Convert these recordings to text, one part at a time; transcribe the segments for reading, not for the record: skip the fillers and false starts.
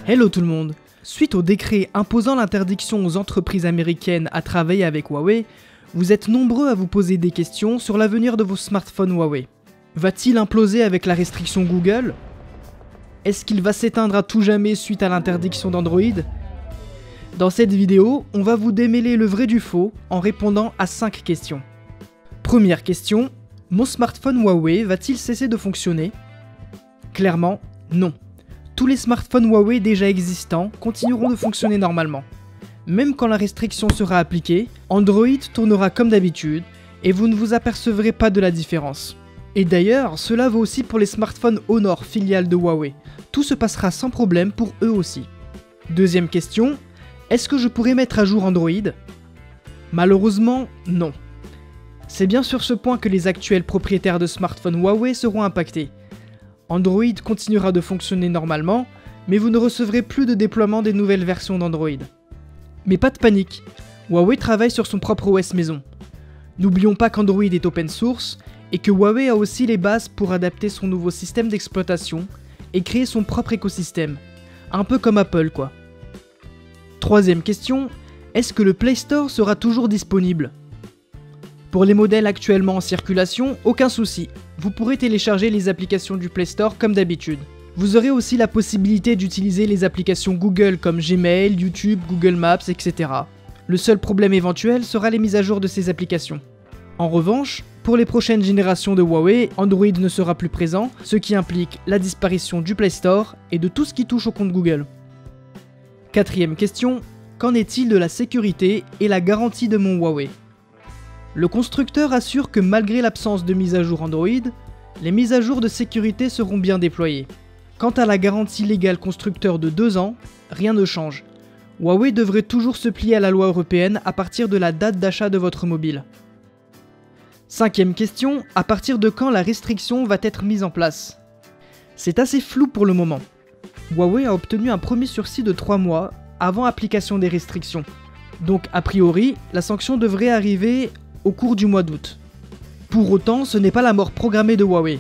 Hello tout le monde! Suite au décret imposant l'interdiction aux entreprises américaines à travailler avec Huawei, vous êtes nombreux à vous poser des questions sur l'avenir de vos smartphones Huawei. Va-t-il imploser avec la restriction Google? Est-ce qu'il va s'éteindre à tout jamais suite à l'interdiction d'Android? Dans cette vidéo, on va vous démêler le vrai du faux en répondant à 5 questions. Première question, mon smartphone Huawei va-t-il cesser de fonctionner? Clairement, non. Tous les smartphones Huawei déjà existants continueront de fonctionner normalement. Même quand la restriction sera appliquée, Android tournera comme d'habitude et vous ne vous apercevrez pas de la différence. Et d'ailleurs, cela vaut aussi pour les smartphones Honor filiales de Huawei. Tout se passera sans problème pour eux aussi. Deuxième question, est-ce que je pourrais mettre à jour Android? Malheureusement, non. C'est bien sur ce point que les actuels propriétaires de smartphones Huawei seront impactés. Android continuera de fonctionner normalement, mais vous ne recevrez plus de déploiement des nouvelles versions d'Android. Mais pas de panique, Huawei travaille sur son propre OS maison. N'oublions pas qu'Android est open source et que Huawei a aussi les bases pour adapter son nouveau système d'exploitation et créer son propre écosystème. Un peu comme Apple quoi. Troisième question, est-ce que le Play Store sera toujours disponible? Pour les modèles actuellement en circulation, aucun souci. Vous pourrez télécharger les applications du Play Store comme d'habitude. Vous aurez aussi la possibilité d'utiliser les applications Google comme Gmail, YouTube, Google Maps, etc. Le seul problème éventuel sera les mises à jour de ces applications. En revanche, pour les prochaines générations de Huawei, Android ne sera plus présent, ce qui implique la disparition du Play Store et de tout ce qui touche au compte Google. Quatrième question, qu'en est-il de la sécurité et la garantie de mon Huawei? Le constructeur assure que malgré l'absence de mise à jour Android, les mises à jour de sécurité seront bien déployées. Quant à la garantie légale constructeur de 2 ans, rien ne change. Huawei devrait toujours se plier à la loi européenne à partir de la date d'achat de votre mobile. Cinquième question, à partir de quand la restriction va être mise en place? C'est assez flou pour le moment. Huawei a obtenu un premier sursis de 3 mois avant application des restrictions. Donc a priori, la sanction devrait arriver au cours du mois d'août. Pour autant, ce n'est pas la mort programmée de Huawei.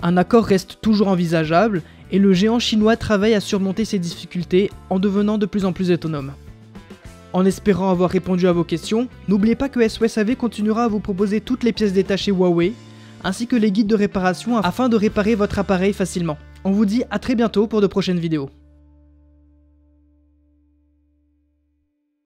Un accord reste toujours envisageable et le géant chinois travaille à surmonter ces difficultés en devenant de plus en plus autonome. En espérant avoir répondu à vos questions, n'oubliez pas que SOSAV continuera à vous proposer toutes les pièces détachées Huawei, ainsi que les guides de réparation afin de réparer votre appareil facilement. On vous dit à très bientôt pour de prochaines vidéos.